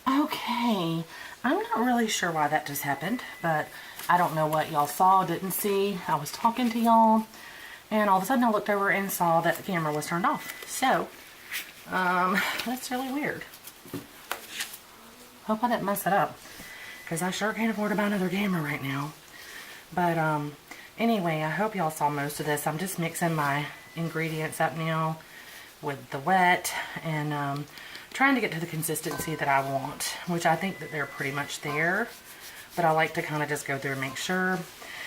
Okay, I'm not really sure why that just happened, but I don't know what y'all saw, didn't see. I was talking to y'all, and all of a sudden I looked over and saw that the camera was turned off. So, that's really weird. Hope I didn't mess it up, because I sure can't afford to buy another camera right now. But, anyway, I hope y'all saw most of this. I'm just mixing my ingredients up now with the wet, and trying to get to the consistency that I want, which I think that they're pretty much there, but I like to kind of just go through and make sure.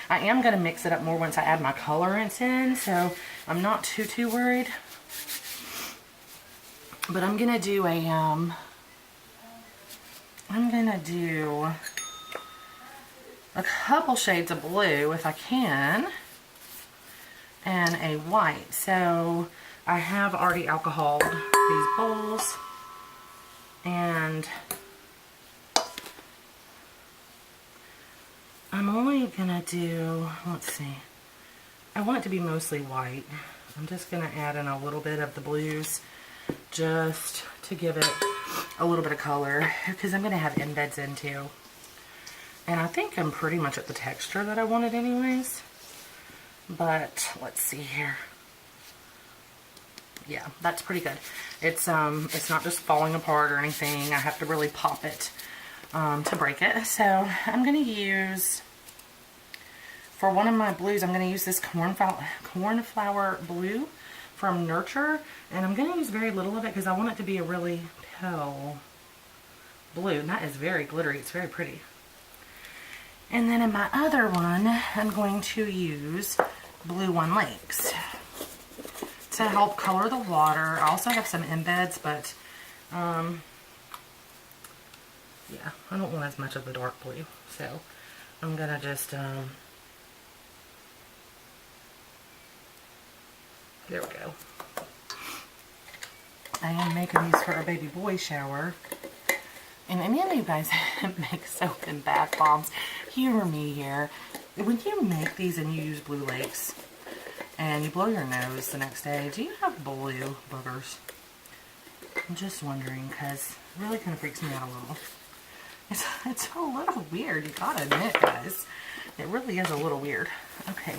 I am going to mix it up more once I add my colorants in, so I'm not too worried. But I'm going to do a, a couple shades of blue if I can, and a white. So I have already alcoholed these bowls, and I'm only gonna do, let's see, I want it to be mostly white. I'm just gonna add in a little bit of the blues just to give it a little bit of color, because I'm gonna have embeds in too. And I think I'm pretty much at the texture that I wanted anyways. But let's see here. Yeah, that's pretty good. It's not just falling apart or anything. I have to really pop it to break it. So I'm gonna use, for one of my blues, I'm gonna use this cornflower blue from Nurture, and I'm gonna use very little of it because I want it to be a really pale blue. And that is very glittery. It's very pretty. And then in my other one, I'm going to use Blue One Lakes to help color the water. I also have some embeds, but yeah, I don't want as much of the dark blue. So I'm gonna just, there we go. I am making these for a baby boy shower. And any of you guys make soap and bath bombs, humor me here. When you make these and you use Blue Lakes and you blow your nose the next day, do you have blue boogers? I'm just wondering, because it really kind of freaks me out a little. It's a little weird, you gotta admit, guys. It really is a little weird. Okay,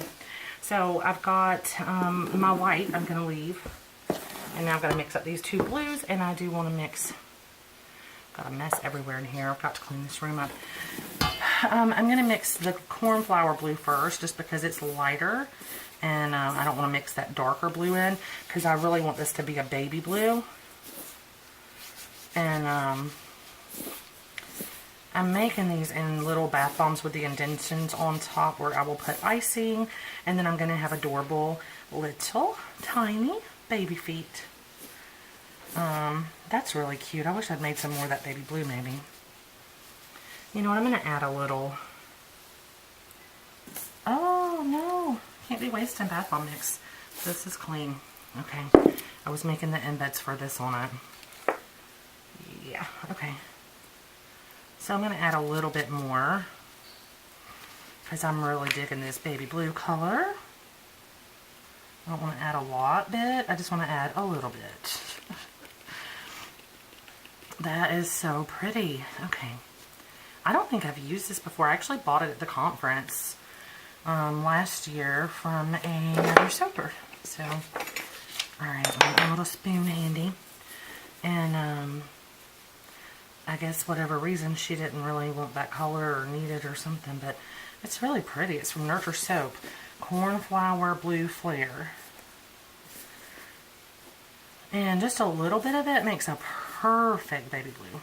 so I've got my white I'm going to leave. And now I'm going to mix up these two blues, and I do want to mix. Got a mess everywhere in here. I've got to clean this room up. I'm going to mix the cornflower blue first, just because it's lighter. And I don't want to mix that darker blue in, because I really want this to be a baby blue. And I'm making these in little bath bombs with the indentions on top where I will put icing. And then I'm going to have adorable little tiny baby feet. That's really cute. I wish I'd made some more of that baby blue maybe. You know what, I'm going to add a little. Oh no, can't be wasting bath bomb mix. This is clean. Okay, I was making the embeds for this on it. Yeah, okay. So I'm going to add a little bit more, because I'm really digging this baby blue color. I don't want to add a lot bit, I just want to add a little bit. That is so pretty. Okay. I don't think I've used this before. I actually bought it at the conference last year from another soaper. So, alright, I got a little spoon handy. And I guess whatever reason she didn't really want that color or need it or something, but it's really pretty. It's from Nurture Soap. Cornflower Blue Flare. And just a little bit of it makes a perfect baby blue.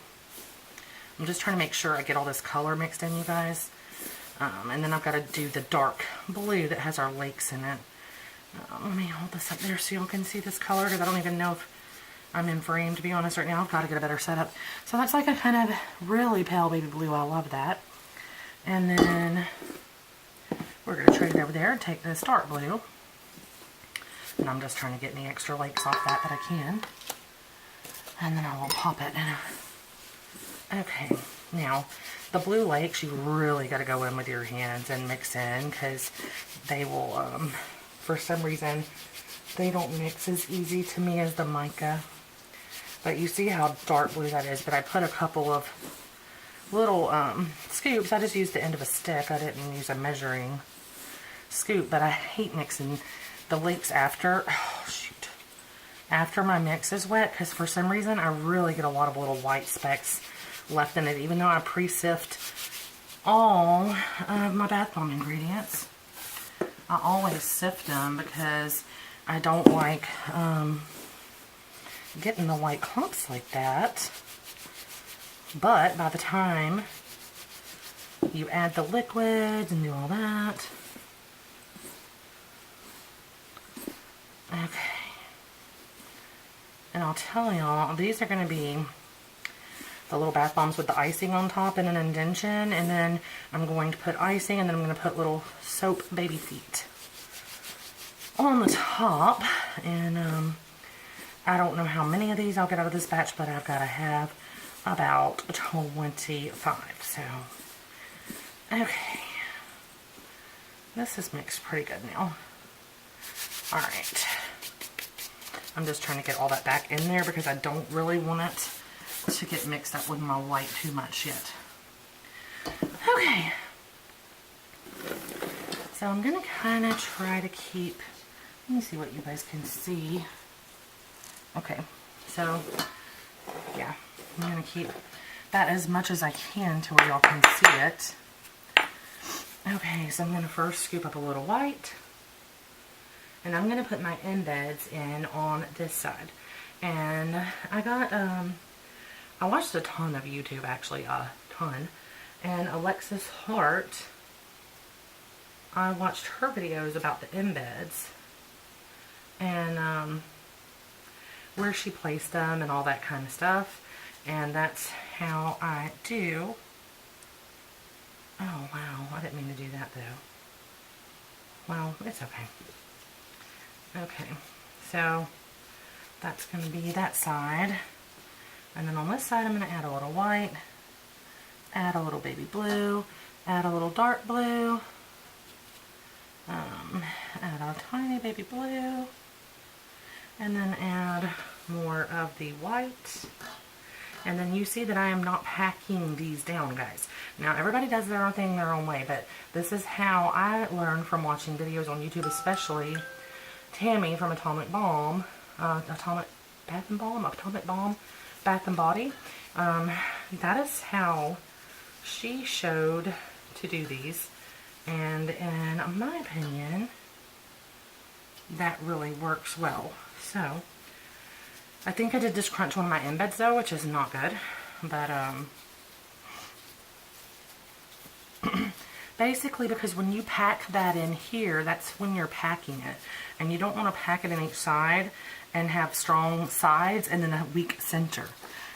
I'm just trying to make sure I get all this color mixed in, you guys. And then I've got to do the dark blue that has our lakes in it. Let me hold this up there so y'all can see this color, because I don't even know if I'm in frame, to be honest, right now. I've got to get a better setup. So that's like a kind of really pale baby blue. I love that. And then we're going to trade it over there and take this dark blue. And I'm just trying to get any extra lakes off that I can. And then I will pop it in. Okay, now the blue lakes, you really got to go in with your hands and mix in, because they will, for some reason, they don't mix as easy to me as the mica. But you see how dark blue that is. But I put a couple of little scoops. I just used the end of a stick. I didn't use a measuring scoop. But I hate mixing the lakes after. Oh, shoot. After my mix is wet. Because for some reason, I really get a lot of little white specks left in it. Even though I pre-sift all of my bath bomb ingredients. I always sift them because I don't like getting the white clumps like that. But by the time you add the liquids and do all that, okay. And I'll tell y'all, these are going to be the little bath bombs with the icing on top and an indentation, and then I'm going to put icing, and then I'm going to put little soap baby feet on the top. And I don't know how many of these I'll get out of this batch, but I've got to have about 25. So, okay. This is mixed pretty good now. Alright. I'm just trying to get all that back in there because I don't really want it to get mixed up with my white too much yet. Okay. So I'm going to kind of try to keep, let me see what you guys can see. Okay, so yeah, I'm going to keep that as much as I can to where y'all can see it. Okay, so I'm going to first scoop up a little white. And I'm going to put my embeds in on this side. And I got, I watched a ton of YouTube, actually, a ton. And Alexis Hart, I watched her videos about the embeds. And where she placed them and all that kind of stuff. And that's how I do. Oh, wow. I didn't mean to do that, though. Well, it's okay. Okay. So, that's going to be that side. And then on this side, I'm going to add a little white. Add a little baby blue. Add a little dark blue. Add a tiny baby blue. And then add more of the white. And then you see that I am not packing these down, guys. Now, everybody does their own thing their own way, but this is how I learned from watching videos on YouTube, especially Tammy from Atomic Balm, Atomic Bath and Balm, Atomic Balm, Bath and Body. That is how she showed to do these. And in my opinion, that really works well. So, I think I did just crunch one of my embeds though, which is not good. But, basically because when you pack that in here, that's when you're packing it. And you don't want to pack it in each side and have strong sides and then a weak center.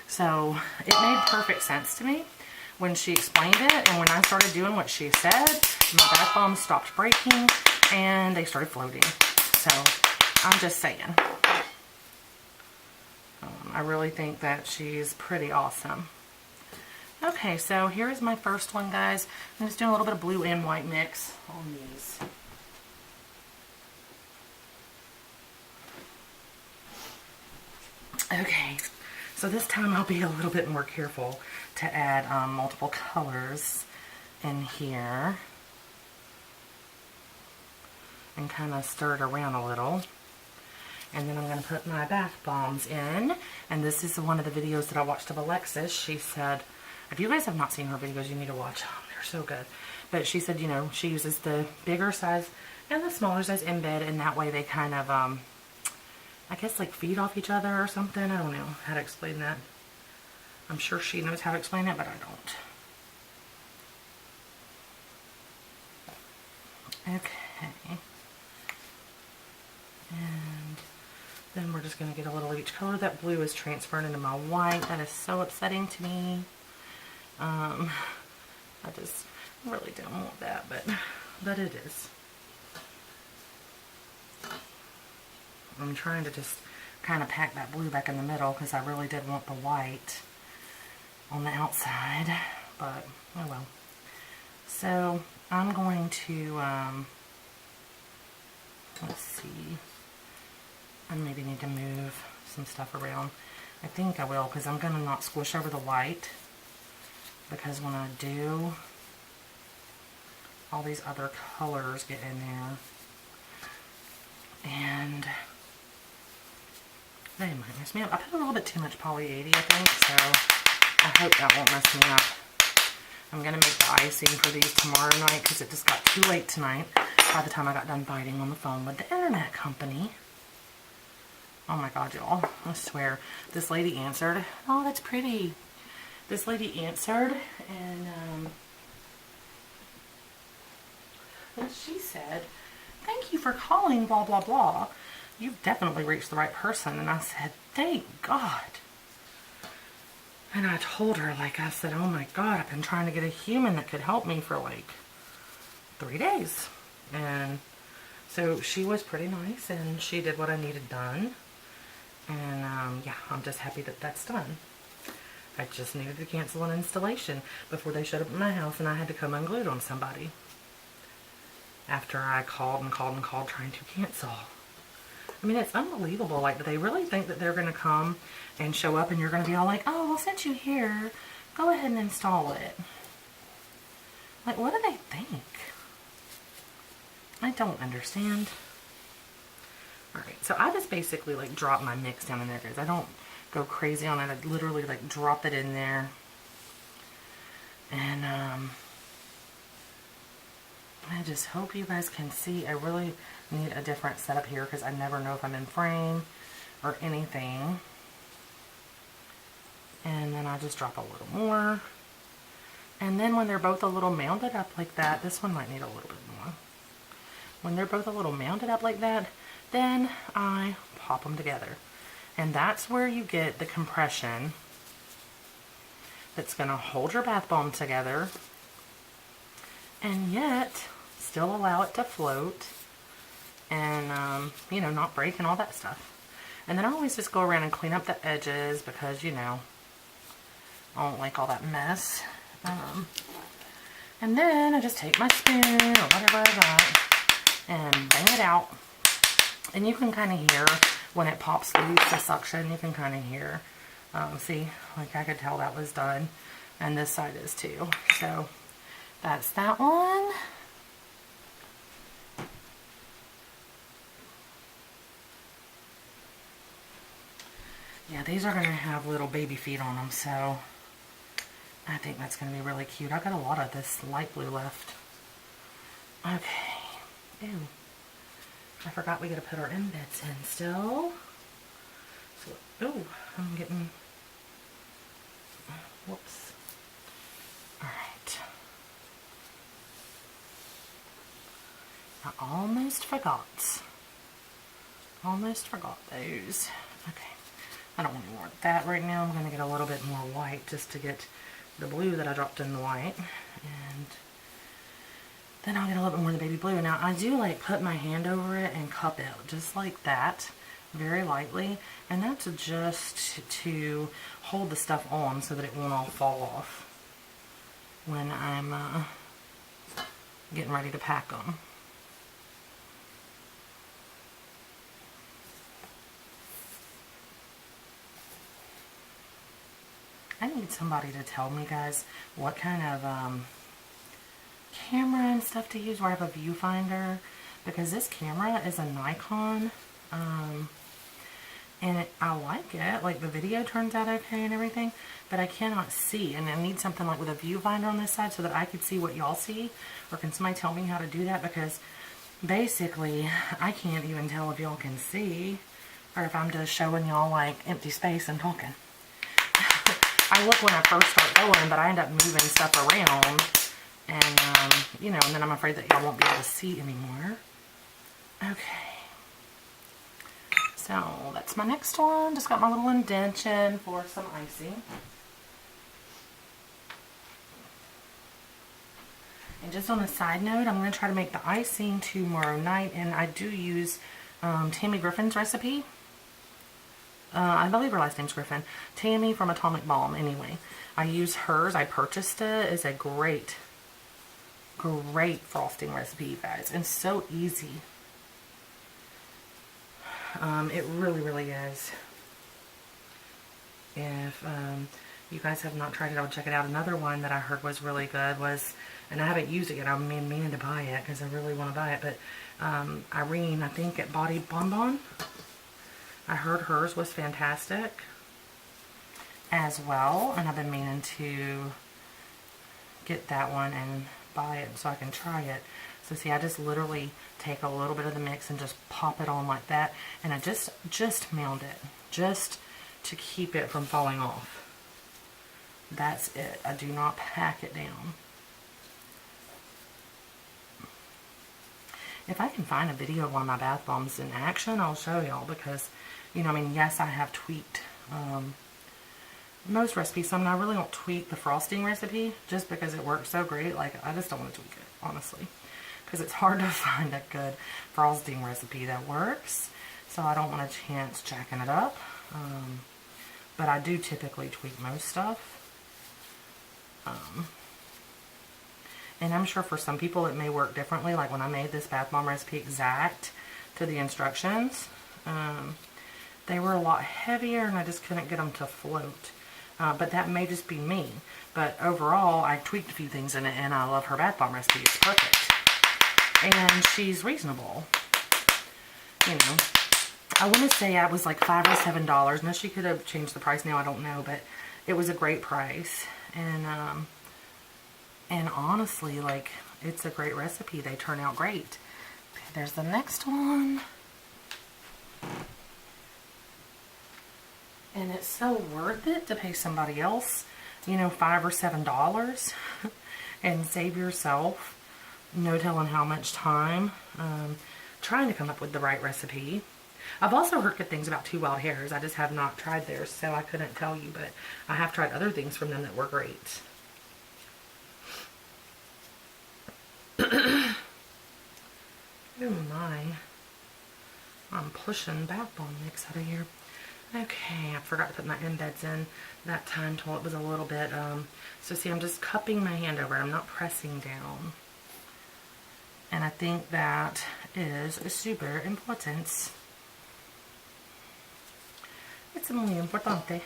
So, it made perfect sense to me when she explained it. And when I started doing what she said, my bath bombs stopped breaking and they started floating. So, I'm just saying. I really think that she's pretty awesome. Okay, so here is my first one, guys. I'm just doing a little bit of blue and white mix on these. Okay, so this time I'll be a little bit more careful to add multiple colors in here. And kind of stir it around a little. And then I'm going to put my bath bombs in. And this is one of the videos that I watched of Alexis. She said, if you guys have not seen her videos, you need to watch them. They're so good. But she said, you know, she uses the bigger size and the smaller size embed. And that way they kind of, I guess like feed off each other or something. I don't know how to explain that. I'm sure she knows how to explain it, but I don't. Okay. And then we're just going to get a little of each color. That blue is transferring into my white. That is so upsetting to me. I just really don't want that, but it is. I'm trying to just kind of pack that blue back in the middle because I really did want the white on the outside, but oh well. So I'm going to, let's see. I maybe need to move some stuff around. I think I will, because I'm going to not squish over the white, because when I do, all these other colors get in there, and they might mess me up. I put a little bit too much Poly 80, I think, so I hope that won't mess me up. I'm going to make the icing for these tomorrow night, because it just got too late tonight by the time I got done fighting on the phone with the internet company. Oh my God, y'all. I swear. This lady answered. Oh, that's pretty. This lady answered, and she said, "Thank you for calling, blah, blah, blah. You've definitely reached the right person." And I said, "Thank God." And I told her, like, I said, "Oh my God, I've been trying to get a human that could help me for like 3 days." And so she was pretty nice, and she did what I needed done. And yeah, I'm just happy that that's done. I just needed to cancel an installation before they showed up at my house, and I had to come unglued on somebody after I called and called and called trying to cancel. I mean, it's unbelievable. Like, do they really think that they're going to come and show up and you're going to be all like, "Oh, we'll send you here. Go ahead and install it." Like, what do they think? I don't understand. Alright, so I just basically like drop my mix down in there, guys. I don't go crazy on it. I literally like drop it in there. And I just hope you guys can see. I really need a different setup here because I never know if I'm in frame or anything. And then I just drop a little more. And then when they're both a little mounded up like that, this one might need a little bit more. When they're both a little mounded up like that, then I pop them together. And that's where you get the compression that's going to hold your bath bomb together and yet still allow it to float and, you know, not break and all that stuff. And then I always just go around and clean up the edges because, you know, I don't like all that mess. And then I just take my spoon or whatever I got and bang it out. And you can kind of hear when it pops loose, the suction, you can kind of hear. See, like I could tell that was done. And this side is too. So that's that one. Yeah, these are going to have little baby feet on them, so I think that's going to be really cute. I got a lot of this light blue left. Okay. Ew. I forgot we got to put our embeds in still. So, oh, I'm getting, whoops. Alright. I almost forgot. Almost forgot those. Okay. I don't want any more of that right now. I'm going to get a little bit more white just to get the blue that I dropped in the white. And then I'll get a little bit more of the baby blue. Now, I do like put my hand over it and cup it just like that, very lightly. And that's just to hold the stuff on so that it won't all fall off when I'm getting ready to pack them. I need somebody to tell me, guys, what kind of camera and stuff to use where I have a viewfinder, because this camera is a Nikon, and I like it. Like, the video turns out okay and everything, but I cannot see, and I need something like with a viewfinder on this side so that I can see what y'all see. Or can somebody tell me how to do that? Because basically I can't even tell if y'all can see or if I'm just showing y'all like empty space and talking. I look when I first start going, but I end up moving stuff around, and, you know, and then I'm afraid that y'all won't be able to see anymore. Okay. So, that's my next one. Just got my little indentation for some icing. And just on a side note, I'm going to try to make the icing tomorrow night, and I do use Tammy Griffin's recipe. I believe her last name's Griffin. Tammy from Atomic Balm, anyway. I use hers. I purchased it. It's a great frosting recipe, you guys. And so easy. It really, really is. If you guys have not tried it, I'll check it out. Another one that I heard was really good was, and I haven't used it yet, I'm meaning to buy it because I really want to buy it, but Irene, I think at Body Bon Bon, I heard hers was fantastic as well, and I've been meaning to get that one and buy it so I can try it. So see, I just literally take a little bit of the mix and just pop it on like that, and I just mound it, just to keep it from falling off. That's it. I do not pack it down. If I can find a video of one of my bath bombs in action, I'll show y'all, because, you know, I mean, yes, I have tweaked most recipes. I mean, I really don't tweak the frosting recipe just because it works so great. Like, I just don't want to tweak it, honestly, because it's hard to find a good frosting recipe that works. So I don't want a chance jacking it up. But I do typically tweak most stuff. And I'm sure for some people it may work differently. Like when I made this bath bomb recipe exact to the instructions, they were a lot heavier and I just couldn't get them to float. But that may just be me. But overall, I tweaked a few things in it, and I love her bath bomb recipe. It's perfect. And she's reasonable. You know, I want to say I was like $5 or $7. Now, she could have changed the price now, I don't know. But it was a great price. And honestly, like, it's a great recipe. They turn out great. Okay, there's the next one. And it's so worth it to pay somebody else, you know, $5 or $7 and save yourself no telling how much time trying to come up with the right recipe. I've also heard good things about Two Wild Hares. I just have not tried theirs, so I couldn't tell you, but I have tried other things from them that were great. Oh my. I'm pushing bath bomb mix out of here. Okay, I forgot to put my embeds in that time till it was a little bit, so see, I'm just cupping my hand over it. I'm not pressing down. And I think that is super important. It's muy importante.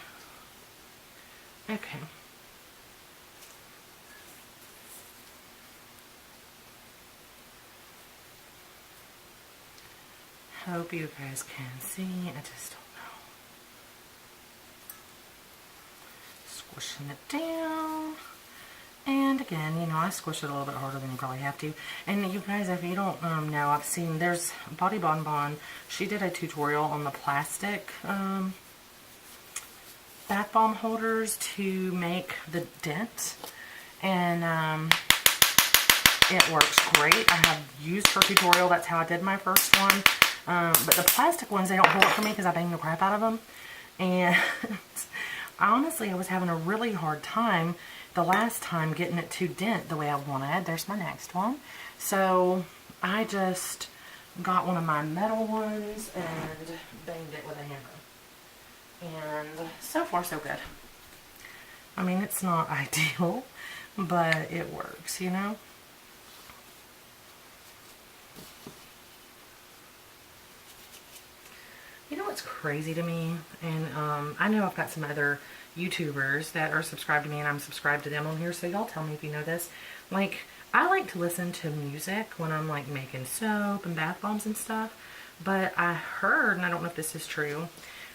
Okay. Hope you guys can see. I just don't know. Squishing it down. And again, you know, I squish it a little bit harder than you probably have to. And you guys, if you don't know, I've seen, there's Body Bon Bon. She did a tutorial on the plastic bath bomb holders to make the dent. And it works great. I have used her tutorial. That's how I did my first one. But the plastic ones, they don't hold it for me because I bang the crap out of them. And honestly, I was having a really hard time the last time getting it to dent the way I wanted. There's my next one. So I just got one of my metal ones and banged it with a hammer. And so far, so good. I mean, it's not ideal, but it works, you know? You know what's crazy to me? And I know I've got some other YouTubers that are subscribed to me, and I'm subscribed to them on here, so y'all tell me if you know this. Like, I like to listen to music when I'm like making soap and bath bombs and stuff, but I heard, and I don't know if this is true,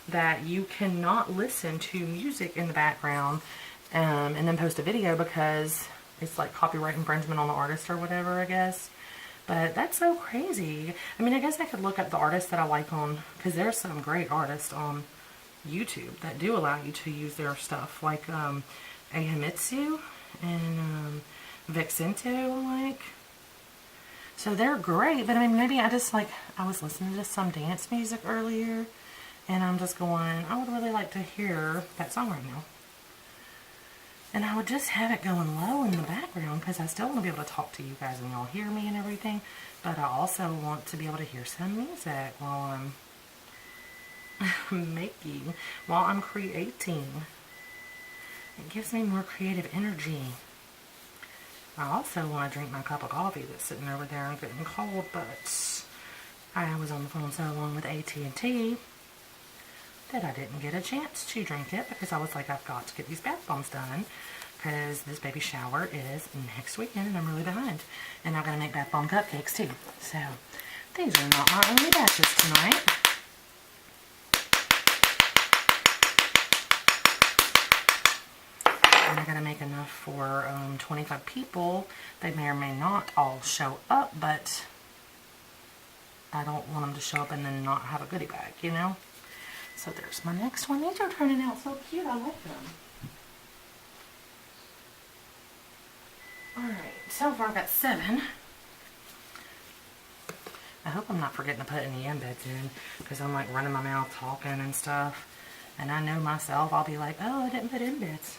that you cannot listen to music in the background and then post a video because it's like copyright infringement on the artist or whatever, I guess. But that's so crazy. I mean, I guess I could look up the artists that I like on, because there's some great artists on YouTube that do allow you to use their stuff, like Ahimitsu and Vixento, like. So they're great, but I mean, maybe I just like, I was listening to some dance music earlier, and I'm just going, I would really like to hear that song right now. And I would just have it going low in the background because I still want to be able to talk to you guys and y'all hear me and everything. But I also want to be able to hear some music while I'm making, while I'm creating. It gives me more creative energy. I also want to drink my cup of coffee that's sitting over there and getting cold, but I was on the phone so long with AT&T that I didn't get a chance to drink it because I was like, I've got to get these bath bombs done because this baby shower is next weekend and I'm really behind. And I'm going to make bath bomb cupcakes too. So these are not my only batches tonight. And I got to make enough for 25 people. They may or may not all show up, but I don't want them to show up and then not have a goodie bag, you know? So there's my next one. These are turning out so cute. I like them. Alright, so far I've got 7. I hope I'm not forgetting to put any embeds in because I'm like running my mouth talking and stuff. And I know myself, I'll be like, oh, I didn't put embeds.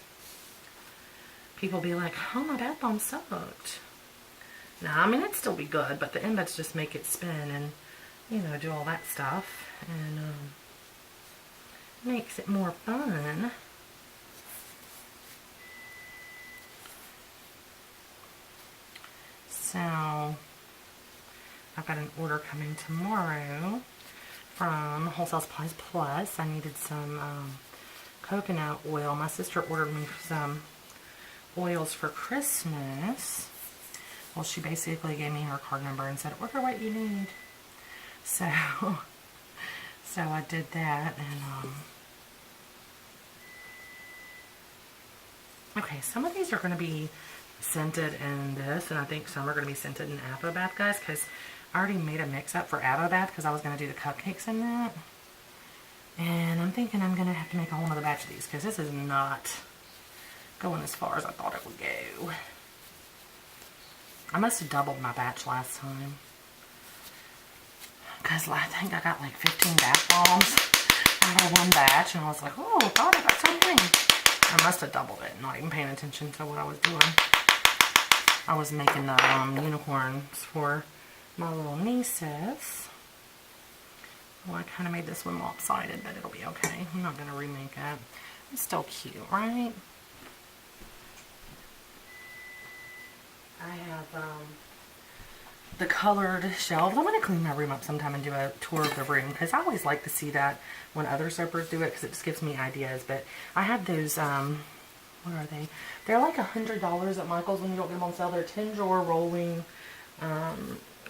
People be like, oh, my bath bomb sucked. Nah, I mean, it'd still be good, but the embeds just make it spin and, you know, do all that stuff. And makes it more fun. So, I've got an order coming tomorrow from Wholesale Supplies Plus. I needed some coconut oil. My sister ordered me some oils for Christmas. Well, she basically gave me her card number and said, order what you need. So I did that, and okay, some of these are going to be scented in this, and I think some are going to be scented in Avobath, guys, because I already made a mix-up for Avobath because I was going to do the cupcakes in that. And I'm thinking I'm going to have to make a whole other batch of these because this is not going as far as I thought it would go. I must have doubled my batch last time because I think I got like 15 bath bombs out of one batch, and I was like, oh, I thought I got something. I must have doubled it, not even paying attention to what I was doing. I was making the unicorns for my little nieces. Well, I kind of made this one lopsided, but it'll be okay. I'm not going to remake it. It's still cute, right? I have the colored shelves. I'm going to clean my room up sometime and do a tour of the room because I always like to see that when other soapers do it because it just gives me ideas. But I have those, what are they? They're like $100 at Michael's when you don't get them on sale. They're 10-drawer rolling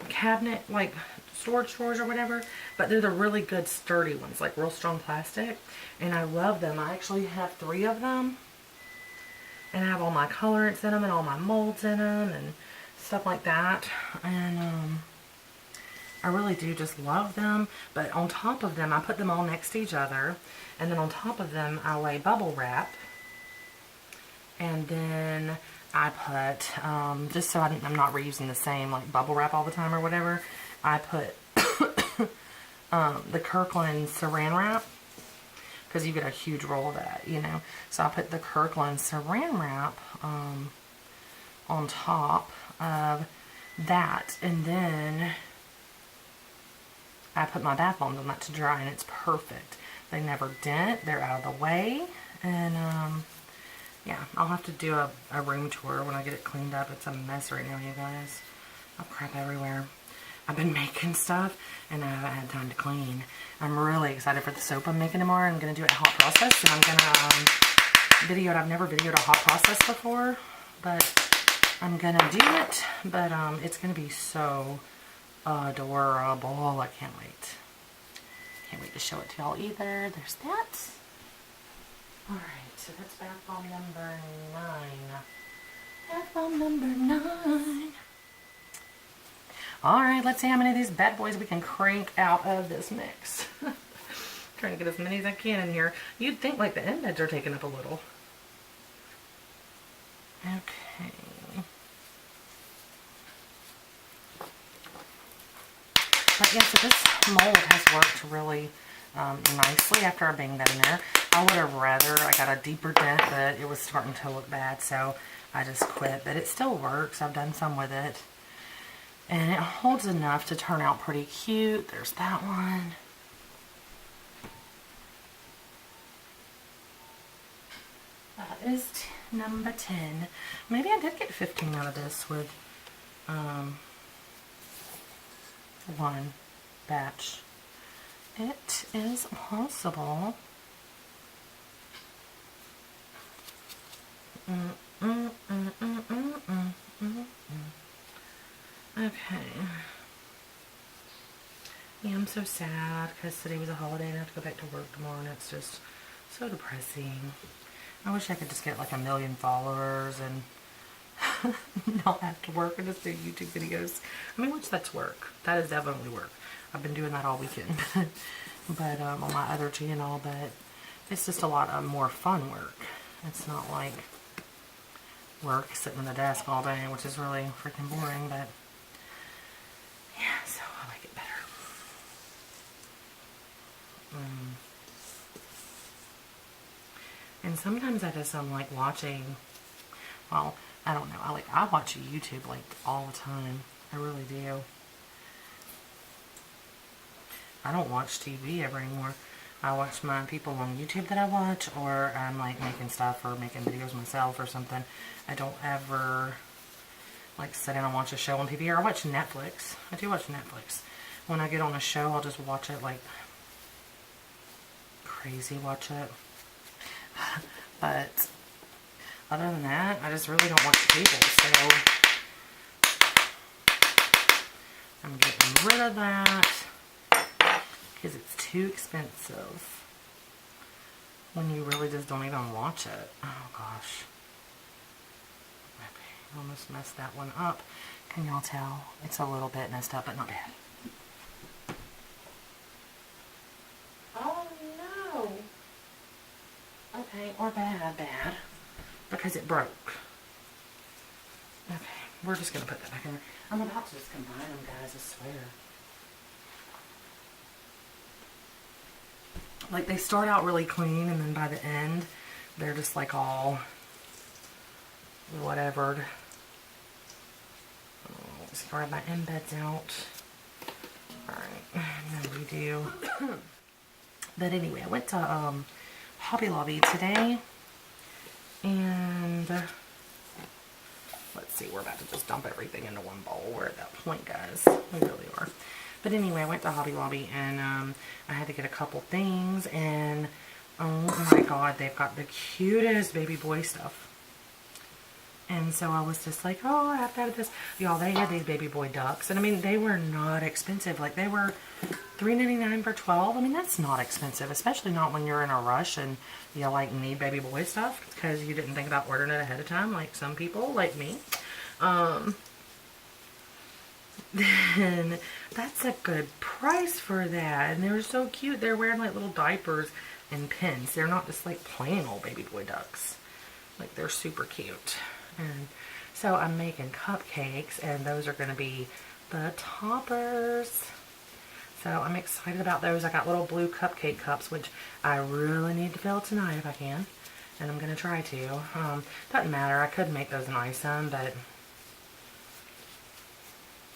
cabinet, like storage drawers or whatever. But they're the really good sturdy ones, like real strong plastic. And I love them. I actually have 3 of them. And I have all my colorants in them and all my molds in them and stuff like that. And I really do just love them. But on top of them, I put them all next to each other. And then on top of them, I lay bubble wrap. And then I put, just so I'm not reusing the same like bubble wrap all the time or whatever, I put the Kirkland saran wrap. Because you get a huge roll of that, you know. So I put the Kirkland saran wrap on top of that. And then I put my bath bombs on that to dry, and it's perfect. They never dent. They're out of the way. And, yeah, I'll have to do a room tour when I get it cleaned up. It's a mess right now, you guys. I have crap everywhere. I've been making stuff, and I haven't had time to clean. I'm really excited for the soap I'm making tomorrow. I'm going to do it hot process, and I'm going to video it. I've never videoed a hot process before, but I'm going to do it. But it's going to be so adorable. I can't wait. Can't wait to show it to y'all either. There's that. Alright, so that's bath bomb number 9. Bath bomb number 9. Alright, let's see how many of these bad boys we can crank out of this mix. Trying to get as many as I can in here. You'd think like the embeds are taking up a little. Okay. But yeah, so this mold has worked really nicely after I banged that in there. I would have rather I got a deeper dent, but it was starting to look bad, so I just quit. But it still works. I've done some with it. And it holds enough to turn out pretty cute. There's that one. That is number 10. Maybe I did get 15 out of this with one batch. it is possible. Okay. Yeah, I'm so sad because today was a holiday and I have to go back to work tomorrow and it's just so depressing. I wish I could just get like 1 million followers and not have to work and just do YouTube videos. I mean, which that's work. That is definitely work. I've been doing that all weekend. But on my other channel, but it's just a lot of more fun work. It's not like work sitting at the desk all day, which is really freaking boring, but yeah, so I like it better. And sometimes I just like watching, well, I don't know, I watch YouTube like all the time. I really do. I don't watch TV ever anymore. I watch my people on YouTube that I watch, or I'm like making stuff or making videos myself or something. I don't ever like sit down and watch a show on TV, or I watch Netflix. I do watch Netflix. When I get on a show, I'll just watch it like crazy, watch it. But other than that, I just really don't watch cable, so I'm getting rid of that because it's too expensive when you really just don't even watch it. Oh gosh. Okay, almost messed that one up. Can y'all tell? It's a little bit messed up, but not bad. Oh no! Okay, or bad, because it broke. Okay, we're just gonna put that back in there. I'm about to just combine them, guys, I swear. Like, they start out really clean, and then by the end, they're just like all whatevered. Let's grab my embeds out. Alright, I'm gonna redo. But anyway, I went to Hobby Lobby today, and let's see, we're about to just dump everything into one bowl. We're at that point, guys. We really are. But anyway, I went to Hobby Lobby, and I had to get a couple things, and oh my god, they've got the cutest baby boy stuff. And so I was just like, oh, I have to have this. Y'all, they had these baby boy ducks, and I mean, they were not expensive. Like, they were $3.99 for 12. I mean, that's not expensive, especially not when you're in a rush and you like need baby boy stuff because you didn't think about ordering it ahead of time, like some people, like me. Then that's a good price for that, and they're so cute. They're wearing like little diapers and pins. They're not just like plain old baby boy ducks. Like, they're super cute. And so I'm making cupcakes, and those are going to be the toppers. So I'm excited about those. I got little blue cupcake cups, which I really need to fill tonight if I can. And I'm going to try to. Doesn't matter. I could make those and ice them, but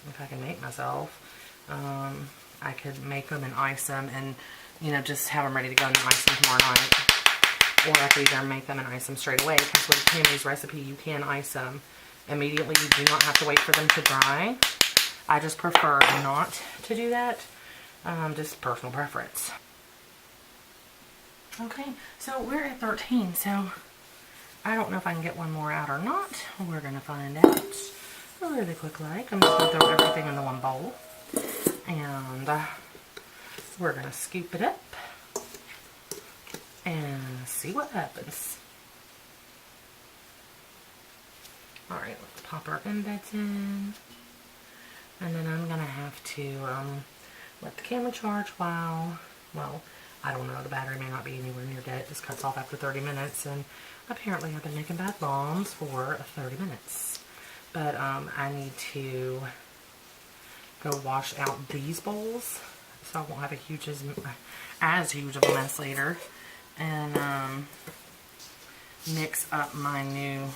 if I can make myself, I could make them and ice them and, you know, just have them ready to go and ice them tomorrow night. Or I could either make them and ice them straight away, because with Tammy's recipe, you can ice them immediately. You do not have to wait for them to dry. I just prefer not to do that. Just personal preference. Okay, so we're at 13, so I don't know if I can get one more out or not. We're going to find out really quick like. I'm just going to throw everything into one bowl. And we're going to scoop it up and see what happens. Alright, let's pop our embeds in. And then I'm going to have to let the camera charge while, well, I don't know, the battery may not be anywhere near dead. It just cuts off after 30 minutes. And apparently I've been making bath bombs for 30 minutes. But I need to go wash out these bowls so I won't have as huge of a mess later. And mix up my new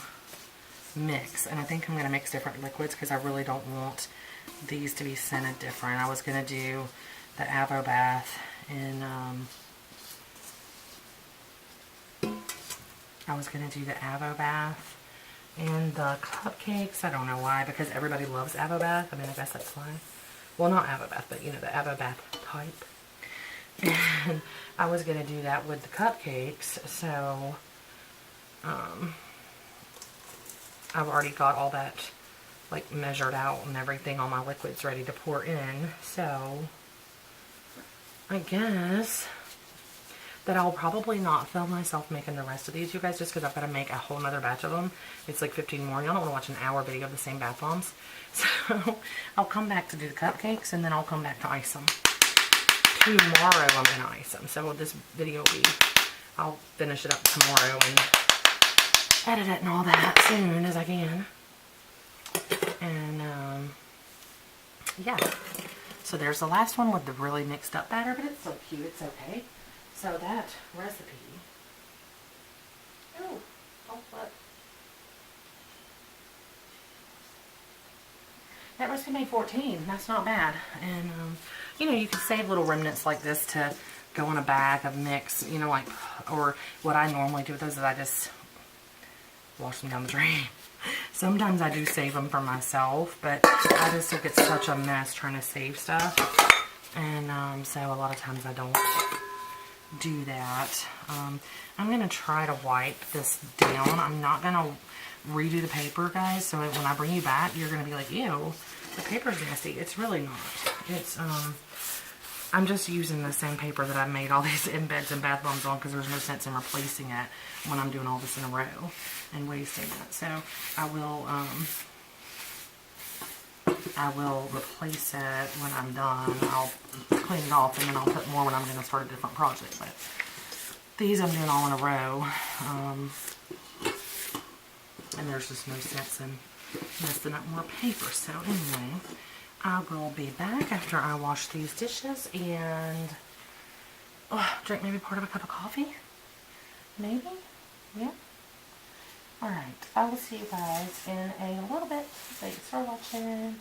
mix. And I think I'm going to mix different liquids because I really don't want these to be scented different. I was going to do the Avo Bath in and the cupcakes. I don't know why, because everybody loves Avo Bath. I mean, I guess that's why. Well, not Avo Bath, but you know, the Avo Bath type. And I was going to do that with the cupcakes, so I've already got all that like measured out and everything, all my liquids ready to pour in. So I guess that I'll probably not film myself making the rest of these, you guys, just because I've got to make a whole nother batch of them. It's like 15 more. Y'all don't want to watch an hour video of the same bath bombs. So I'll come back to do the cupcakes, and then I'll come back to ice them. Tomorrow I'm going to ice them. So this video will be, I'll finish it up tomorrow and edit it and all that as soon as I can. And yeah. So there's the last one with the really mixed up batter, but it's so cute, it's okay. So that recipe, that recipe made 14. That's not bad. And you know, you could save little remnants like this to go in a bag of mix, you know, like, or what I normally do with those is I just wash them down the drain. Sometimes I do save them for myself, but I just think it's such a mess trying to save stuff. And so a lot of times I don't do that. I'm going to try to wipe this down. I'm not going to redo the paper, guys, so when I bring you back, you're going to be like, ew, the paper's nasty. It's really not. It's, I'm just using the same paper that I made all these embeds and bath bombs on because there's no sense in replacing it when I'm doing all this in a row and wasting it. So I will replace it when I'm done. I'll clean it off and then I'll put more when I'm going to start a different project. But these I'm doing all in a row. And there's just no sense in messing up more paper. So anyway, I will be back after I wash these dishes and drink maybe part of a cup of coffee. Maybe? Yeah. Alright, I will see you guys in a little bit. Thanks for watching.